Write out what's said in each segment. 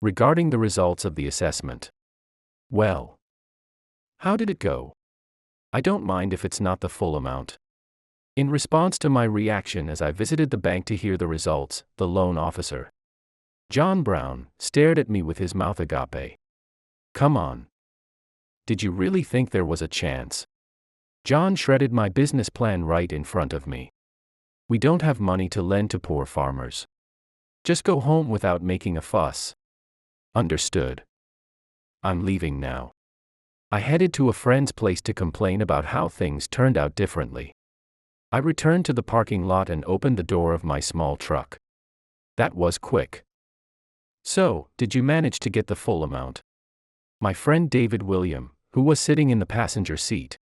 Regarding the results of the assessment. Well, how did it go? I don't mind if it's not the full amount. In response to my reaction as I visited the bank to hear the results, the loan officer, John Brown, stared at me with his mouth agape. Come on. Did you really think there was a chance? John shredded my business plan right in front of me. We don't have money to lend to poor farmers. Just go home without making a fuss. Understood. I'm leaving now. I headed to a friend's place to complain about how things turned out differently. I returned to the parking lot and opened the door of my small truck. That was quick. So, did you manage to get the full amount? My friend David William, who was sitting in the passenger seat,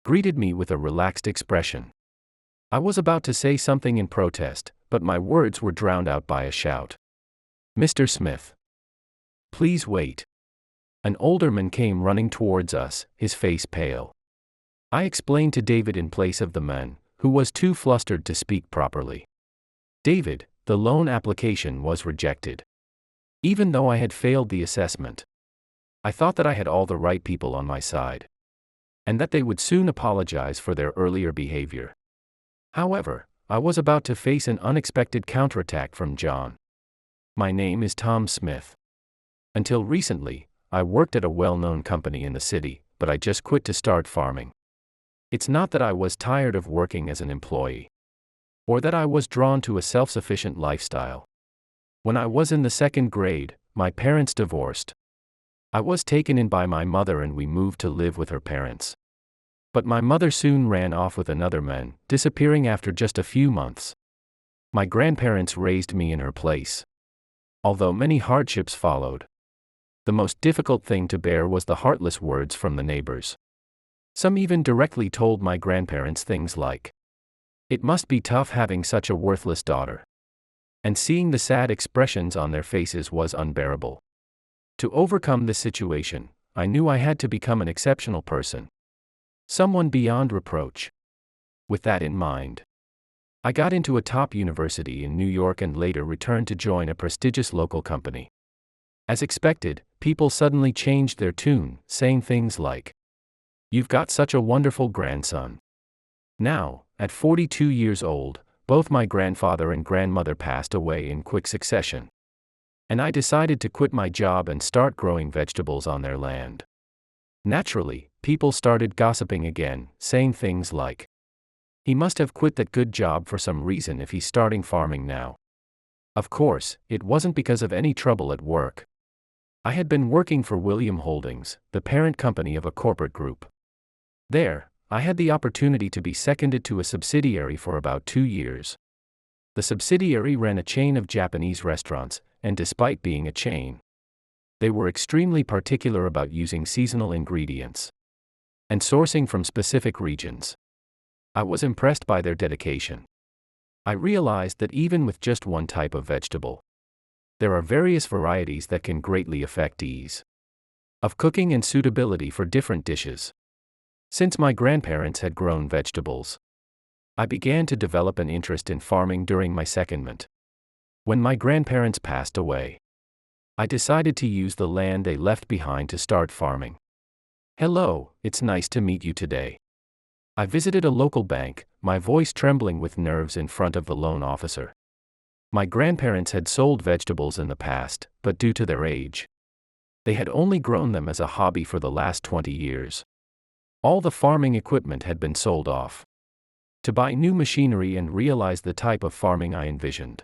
greeted me with a relaxed expression. I was about to say something in protest, but my words were drowned out by a shout. Mr. Smith. Please wait. An older man came running towards us, his face pale. I explained to David in place of the man, who was too flustered to speak properly. David, the loan application was rejected. Even though I had failed the assessment, I thought that I had all the right people on my side, and that they would soon apologize for their earlier behavior. However, I was about to face an unexpected counterattack from John. My name is Tom Smith. Until recently, I worked at a well-known company in the city, but I just quit to start farming. It's not that I was tired of working as an employee, or that I was drawn to a self-sufficient lifestyle. When I was in the second grade, my parents divorced. I was taken in by my mother and we moved to live with her parents. But my mother soon ran off with another man, disappearing after just a few months. My grandparents raised me in her place. Although many hardships followed, the most difficult thing to bear was the heartless words from the neighbors. Some even directly told my grandparents things like, "It must be tough having such a worthless daughter." And seeing the sad expressions on their faces was unbearable. To overcome this situation, I knew I had to become an exceptional person. Someone beyond reproach. With that in mind, I got into a top university in New York and later returned to join a prestigious local company. As expected, people suddenly changed their tune, saying things like, "You've got such a wonderful grandson." Now, at 42 years old, both my grandfather and grandmother passed away in quick succession. And I decided to quit my job and start growing vegetables on their land. Naturally, people started gossiping again, saying things like, "He must have quit that good job for some reason if he's starting farming now." Of course, it wasn't because of any trouble at work. I had been working for William Holdings, the parent company of a corporate group. There, I had the opportunity to be seconded to a subsidiary for about 2 years. The subsidiary ran a chain of Japanese restaurants, and despite being a chain, they were extremely particular about using seasonal ingredients and sourcing from specific regions. I was impressed by their dedication. I realized that even with just one type of vegetable, there are various varieties that can greatly affect ease of cooking and suitability for different dishes. Since my grandparents had grown vegetables, I began to develop an interest in farming during my secondment. When my grandparents passed away, I decided to use the land they left behind to start farming. "Hello, it's nice to meet you today." I visited a local bank, my voice trembling with nerves in front of the loan officer. My grandparents had sold vegetables in the past, but due to their age, they had only grown them as a hobby for the last 20 years. All the farming equipment had been sold off to buy new machinery and realize the type of farming I envisioned.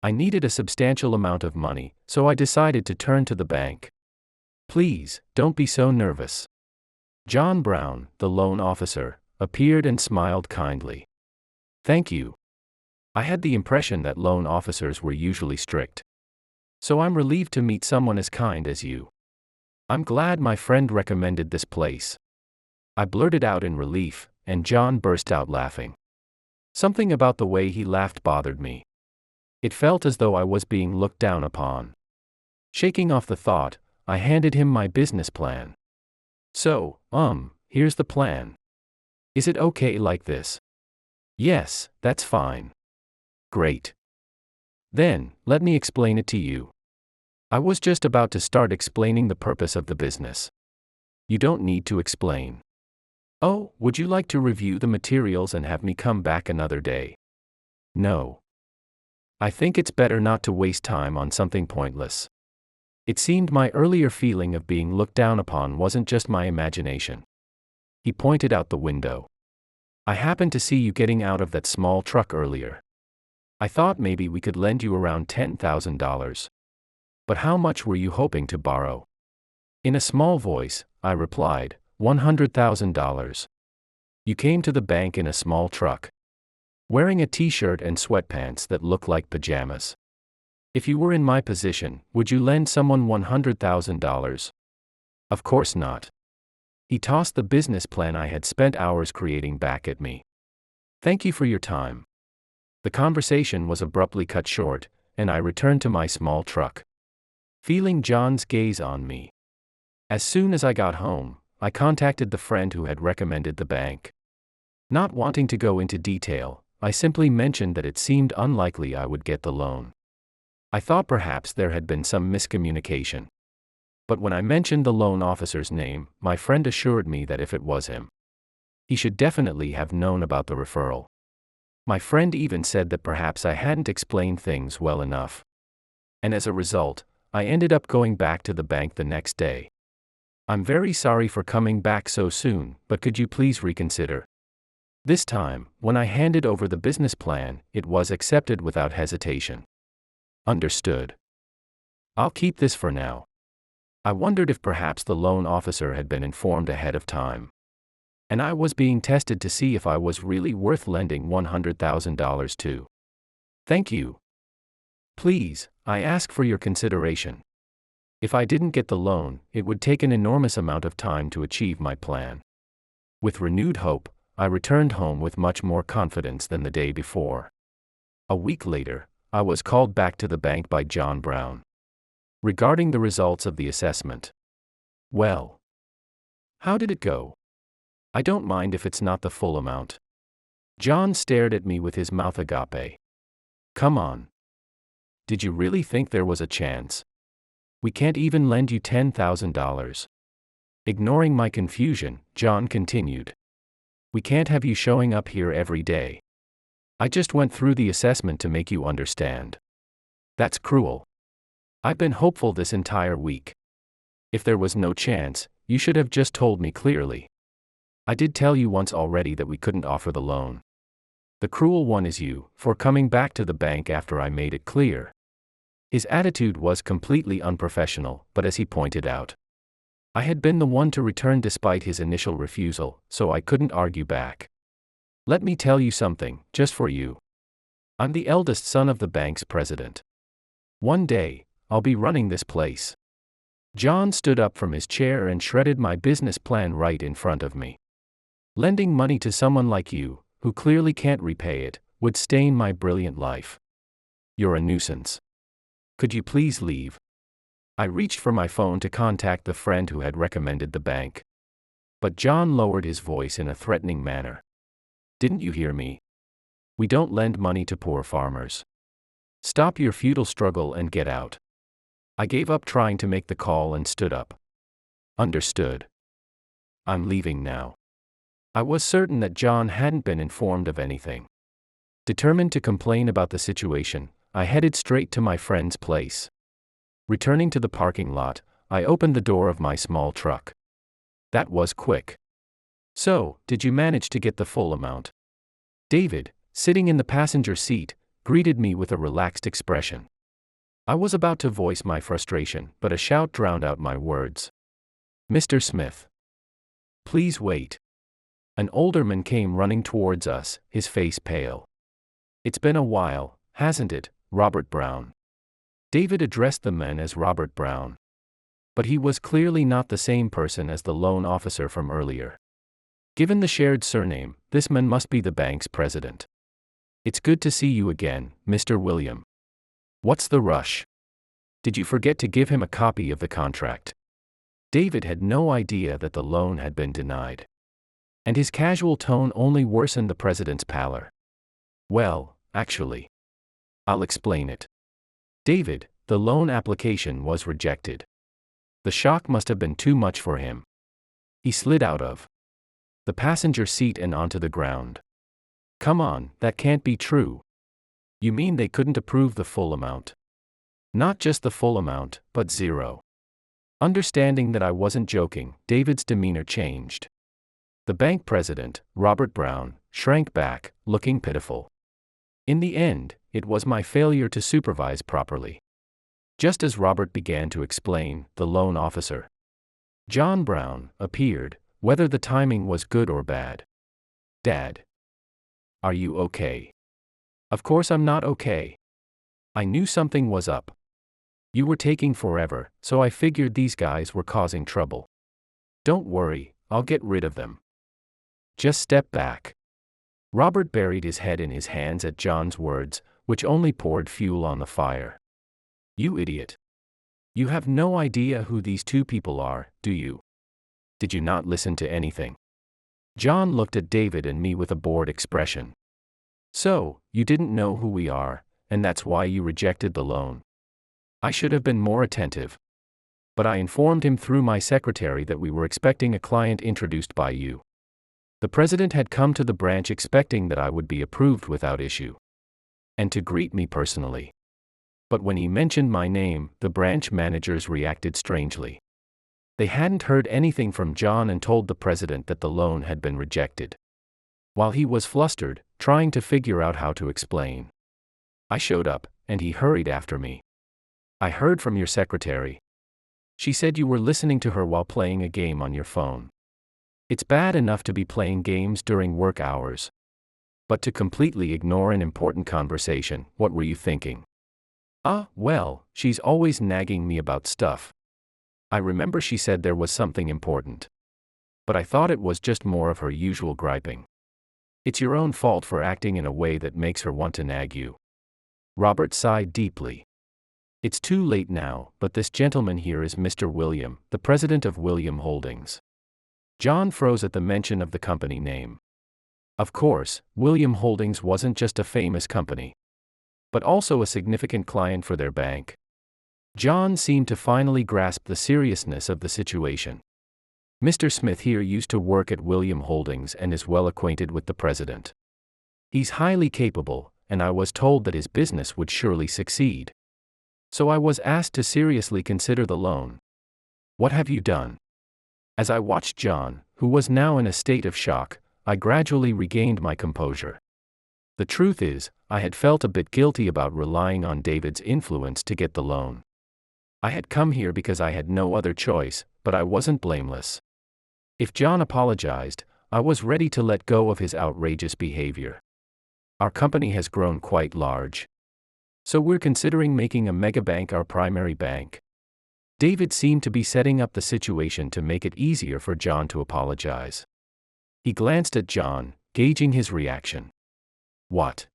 I needed a substantial amount of money, so I decided to turn to the bank. "Please, don't be so nervous." John Brown, the loan officer, appeared and smiled kindly. "Thank you." I had the impression that loan officers were usually strict. "So I'm relieved to meet someone as kind as you. I'm glad my friend recommended this place." I blurted out in relief, and John burst out laughing. Something about the way he laughed bothered me. It felt as though I was being looked down upon. Shaking off the thought, I handed him my business plan. "So, here's the plan. Is it okay like this?" "Yes, that's fine." "Great. Then, let me explain it to you. I was just about to start explaining the purpose of the business. You don't need to explain. Oh, would you like to review the materials and have me come back another day? No. I think it's better not to waste time on something pointless. It seemed my earlier feeling of being looked down upon wasn't just my imagination. He pointed out the window. I happened to see you getting out of that small truck earlier. I thought maybe we could lend you around $10,000. But how much were you hoping to borrow? In a small voice, I replied, $100,000. You came to the bank in a small truck, wearing a t-shirt and sweatpants that look like pajamas. If you were in my position, would you lend someone $100,000? Of course not. He tossed the business plan I had spent hours creating back at me. Thank you for your time. The conversation was abruptly cut short, and I returned to my small truck, feeling John's gaze on me. As soon as I got home, I contacted the friend who had recommended the bank. Not wanting to go into detail, I simply mentioned that it seemed unlikely I would get the loan. I thought perhaps there had been some miscommunication. But when I mentioned the loan officer's name, my friend assured me that if it was him, he should definitely have known about the referral. My friend even said that perhaps I hadn't explained things well enough. And as a result, I ended up going back to the bank the next day. I'm very sorry for coming back so soon, but could you please reconsider? This time, when I handed over the business plan, it was accepted without hesitation. Understood. I'll keep this for now. I wondered if perhaps the loan officer had been informed ahead of time, and I was being tested to see if I was really worth lending $100,000 to. Thank you. Please, I ask for your consideration. If I didn't get the loan, it would take an enormous amount of time to achieve my plan. With renewed hope, I returned home with much more confidence than the day before. A week later, I was called back to the bank by John Brown, regarding the results of the assessment. Well, how did it go? I don't mind if it's not the full amount. John stared at me with his mouth agape. Come on. Did you really think there was a chance? We can't even lend you $10,000. Ignoring my confusion, John continued. We can't have you showing up here every day. I just went through the assessment to make you understand. That's cruel. I've been hopeful this entire week. If there was no chance, you should have just told me clearly. I did tell you once already that we couldn't offer the loan. The cruel one is you, for coming back to the bank after I made it clear. His attitude was completely unprofessional, but as he pointed out, I had been the one to return despite his initial refusal, so I couldn't argue back. Let me tell you something, just for you. I'm the eldest son of the bank's president. One day, I'll be running this place. John stood up from his chair and shredded my business plan right in front of me. Lending money to someone like you, who clearly can't repay it, would stain my brilliant life. You're a nuisance. Could you please leave? I reached for my phone to contact the friend who had recommended the bank. But John lowered his voice in a threatening manner. Didn't you hear me? We don't lend money to poor farmers. Stop your futile struggle and get out. I gave up trying to make the call and stood up. Understood. I'm leaving now. I was certain that John hadn't been informed of anything. Determined to complain about the situation, I headed straight to my friend's place. Returning to the parking lot, I opened the door of my small truck. That was quick. So, did you manage to get the full amount? David, sitting in the passenger seat, greeted me with a relaxed expression. I was about to voice my frustration, but a shout drowned out my words. Mr. Smith. Please wait. An older man came running towards us, his face pale. It's been a while, hasn't it, Robert Brown? David addressed the man as Robert Brown. But he was clearly not the same person as the loan officer from earlier. Given the shared surname, this man must be the bank's president. It's good to see you again, Mr. William. What's the rush? Did you forget to give him a copy of the contract? David had no idea that the loan had been denied. And his casual tone only worsened the president's pallor. Well, actually, I'll explain it. David, the loan application was rejected. The shock must have been too much for him. He slid out of the passenger seat and onto the ground. Come on, that can't be true. You mean they couldn't approve the full amount? Not just the full amount, but zero. Understanding that I wasn't joking, David's demeanor changed. The bank president, Robert Brown, shrank back, looking pitiful. In the end, it was my failure to supervise properly. Just as Robert began to explain, the loan officer, John Brown, appeared, whether the timing was good or bad. Dad. Are you okay? Of course I'm not okay. I knew something was up. You were taking forever, so I figured these guys were causing trouble. Don't worry, I'll get rid of them. Just step back. Robert buried his head in his hands at John's words, which only poured fuel on the fire. You idiot. You have no idea who these two people are, do you? Did you not listen to anything? John looked at David and me with a bored expression. So, you didn't know who we are, and that's why you rejected the loan. I should have been more attentive. But I informed him through my secretary that we were expecting a client introduced by you. The president had come to the branch expecting that I would be approved without issue. And to greet me personally. But when he mentioned my name, the branch managers reacted strangely. They hadn't heard anything from John and told the president that the loan had been rejected. While he was flustered, trying to figure out how to explain, I showed up, and he hurried after me. I heard from your secretary. She said you were listening to her while playing a game on your phone. It's bad enough to be playing games during work hours. But to completely ignore an important conversation, what were you thinking? Well, she's always nagging me about stuff. I remember she said there was something important. But I thought it was just more of her usual griping. It's your own fault for acting in a way that makes her want to nag you. Robert sighed deeply. It's too late now, but this gentleman here is Mr. William, the president of William Holdings. John froze at the mention of the company name. Of course, William Holdings wasn't just a famous company, but also a significant client for their bank. John seemed to finally grasp the seriousness of the situation. Mr. Smith here used to work at William Holdings and is well acquainted with the president. He's highly capable, and I was told that his business would surely succeed. So I was asked to seriously consider the loan. What have you done? As I watched John, who was now in a state of shock, I gradually regained my composure. The truth is, I had felt a bit guilty about relying on David's influence to get the loan. I had come here because I had no other choice, but I wasn't blameless. If John apologized, I was ready to let go of his outrageous behavior. Our company has grown quite large. So we're considering making a megabank our primary bank. David seemed to be setting up the situation to make it easier for John to apologize. He glanced at John, gauging his reaction. What?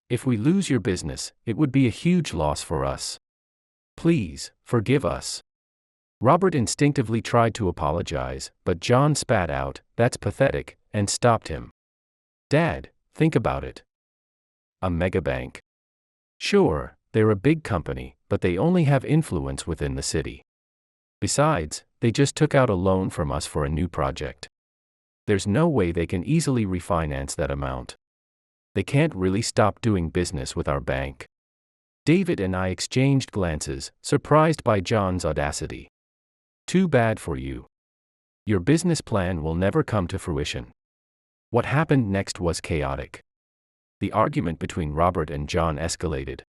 If we lose your business, it would be a huge loss for us. Please, forgive us. Robert instinctively tried to apologize, but John spat out, "That's pathetic," and stopped him. Dad, think about it. A megabank. Sure, they're a big company, but they only have influence within the city. Besides, they just took out a loan from us for a new project. There's no way they can easily refinance that amount. They can't really stop doing business with our bank. David and I exchanged glances, surprised by John's audacity. Too bad for you. Your business plan will never come to fruition. What happened next was chaotic. The argument between Robert and John escalated,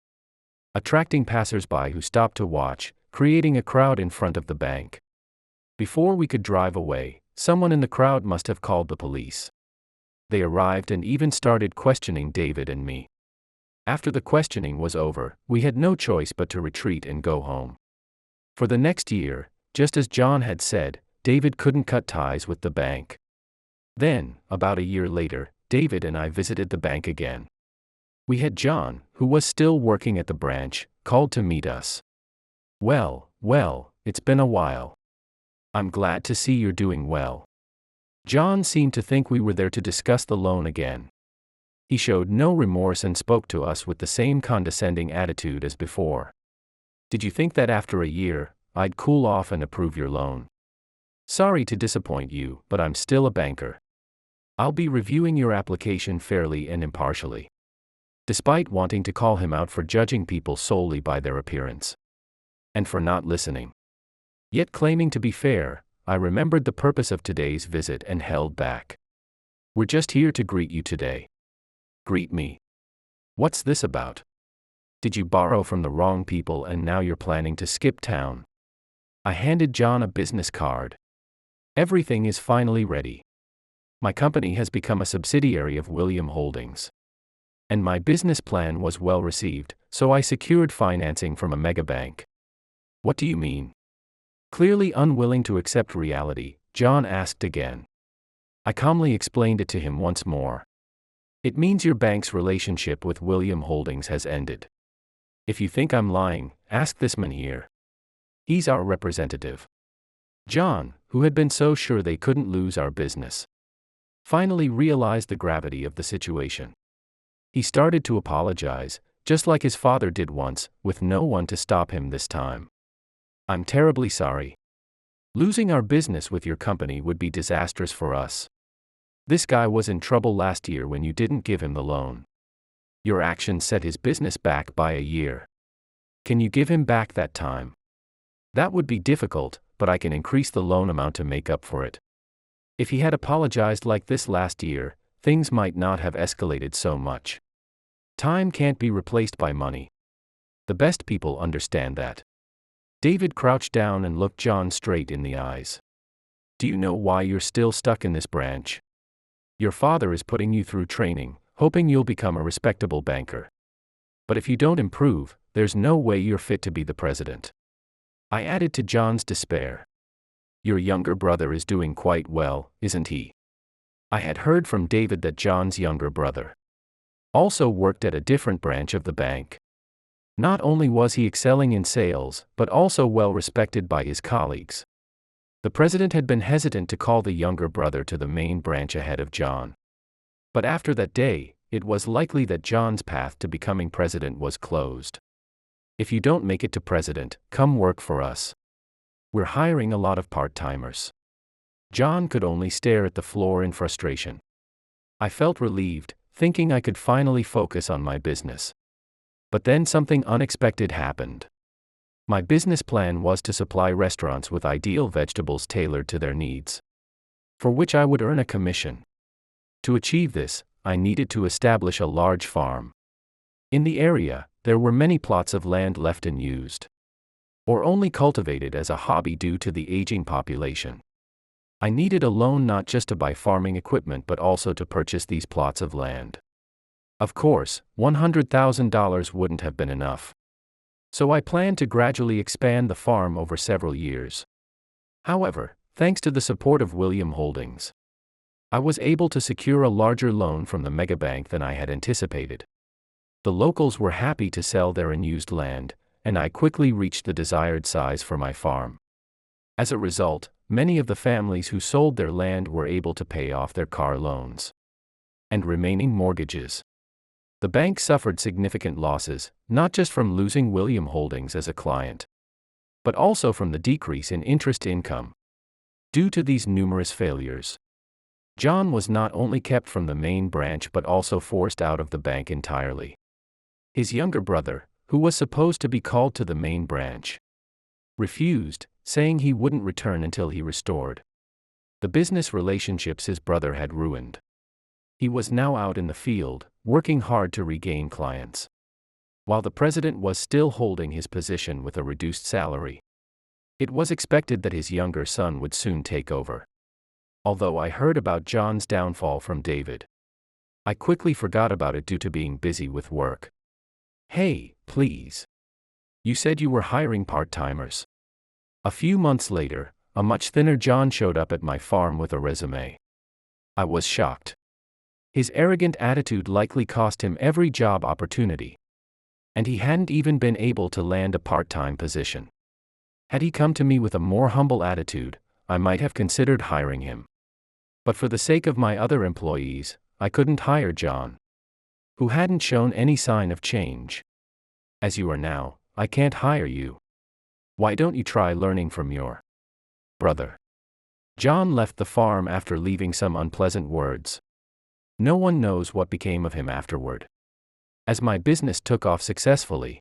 attracting passers-by who stopped to watch, creating a crowd in front of the bank. Before we could drive away, someone in the crowd must have called the police. They arrived and even started questioning David and me. After the questioning was over, we had no choice but to retreat and go home. For the next year, just as John had said, David couldn't cut ties with the bank. Then, about a year later, David and I visited the bank again. We had John, who was still working at the branch, called to meet us. Well, it's been a while. I'm glad to see you're doing well. John seemed to think we were there to discuss the loan again. He showed no remorse and spoke to us with the same condescending attitude as before. Did you think that after a year, I'd cool off and approve your loan? Sorry to disappoint you, but I'm still a banker. I'll be reviewing your application fairly and impartially. Despite wanting to call him out for judging people solely by their appearance. And for not listening. Yet claiming to be fair, I remembered the purpose of today's visit and held back. We're just here to greet you today. Greet me? What's this about? Did you borrow from the wrong people and now you're planning to skip town? I handed John a business card. Everything is finally ready. My company has become a subsidiary of William Holdings. And my business plan was well received, so I secured financing from a mega bank. What do you mean? Clearly unwilling to accept reality, John asked again. I calmly explained it to him once more. It means your bank's relationship with William Holdings has ended. If you think I'm lying, ask this man here. He's our representative. John, who had been so sure they couldn't lose our business, finally realized the gravity of the situation. He started to apologize, just like his father did once, with no one to stop him this time. I'm terribly sorry. Losing our business with your company would be disastrous for us. This guy was in trouble last year when you didn't give him the loan. Your actions set his business back by a year. Can you give him back that time? That would be difficult, but I can increase the loan amount to make up for it. If he had apologized like this last year, things might not have escalated so much. Time can't be replaced by money. The best people understand that. David crouched down and looked John straight in the eyes. Do you know why you're still stuck in this branch? Your father is putting you through training, hoping you'll become a respectable banker. But if you don't improve, there's no way you're fit to be the president. I added to John's despair. Your younger brother is doing quite well, isn't he? I had heard from David that John's younger brother also worked at a different branch of the bank. Not only was he excelling in sales, but also well respected by his colleagues. The president had been hesitant to call the younger brother to the main branch ahead of John. But after that day, it was likely that John's path to becoming president was closed. If you don't make it to president, come work for us. We're hiring a lot of part-timers. John could only stare at the floor in frustration. I felt relieved, thinking I could finally focus on my business. But then something unexpected happened. My business plan was to supply restaurants with ideal vegetables tailored to their needs, for which I would earn a commission. To achieve this, I needed to establish a large farm. In the area, there were many plots of land left unused, or only cultivated as a hobby due to the aging population. I needed a loan not just to buy farming equipment but also to purchase these plots of land. Of course, $100,000 wouldn't have been enough. So I planned to gradually expand the farm over several years. However, thanks to the support of William Holdings, I was able to secure a larger loan from the megabank than I had anticipated. The locals were happy to sell their unused land, and I quickly reached the desired size for my farm. As a result, many of the families who sold their land were able to pay off their car loans and remaining mortgages. The bank suffered significant losses, not just from losing William Holdings as a client, but also from the decrease in interest income. Due to these numerous failures, John was not only kept from the main branch but also forced out of the bank entirely. His younger brother, who was supposed to be called to the main branch, refused, saying he wouldn't return until he restored the business relationships his brother had ruined. He was now out in the field, working hard to regain clients, while the president was still holding his position with a reduced salary. It was expected that his younger son would soon take over. Although I heard about John's downfall from David, I quickly forgot about it due to being busy with work. Hey, please. You said you were hiring part-timers. A few months later, a much thinner John showed up at my farm with a resume. I was shocked. His arrogant attitude likely cost him every job opportunity. And he hadn't even been able to land a part-time position. Had he come to me with a more humble attitude, I might have considered hiring him. But for the sake of my other employees, I couldn't hire John, who hadn't shown any sign of change. As you are now, I can't hire you. Why don't you try learning from your brother? John left the farm after leaving some unpleasant words. No one knows what became of him afterward. As my business took off successfully,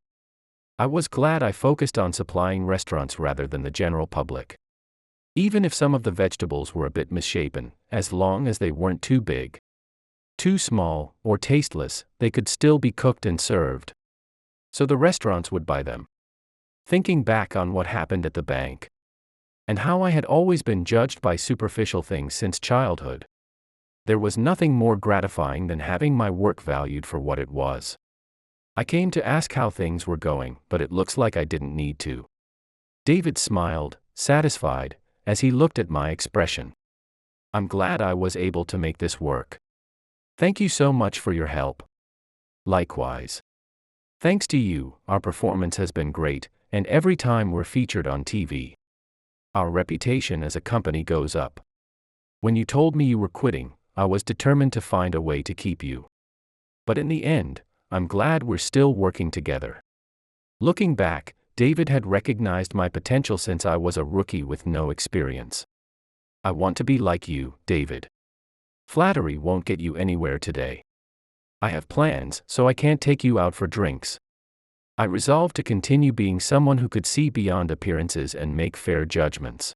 I was glad I focused on supplying restaurants rather than the general public. Even if some of the vegetables were a bit misshapen, as long as they weren't too big, too small, or tasteless, they could still be cooked and served. So the restaurants would buy them. Thinking back on what happened at the bank, and how I had always been judged by superficial things since childhood, there was nothing more gratifying than having my work valued for what it was. I came to ask how things were going, but it looks like I didn't need to. David smiled, satisfied, as he looked at my expression. I'm glad I was able to make this work. Thank you so much for your help. Likewise. Thanks to you, our performance has been great, and every time we're featured on TV, our reputation as a company goes up. When you told me you were quitting, I was determined to find a way to keep you. But in the end, I'm glad we're still working together. Looking back, David had recognized my potential since I was a rookie with no experience. I want to be like you, David. Flattery won't get you anywhere today. I have plans, so I can't take you out for drinks. I resolved to continue being someone who could see beyond appearances and make fair judgments.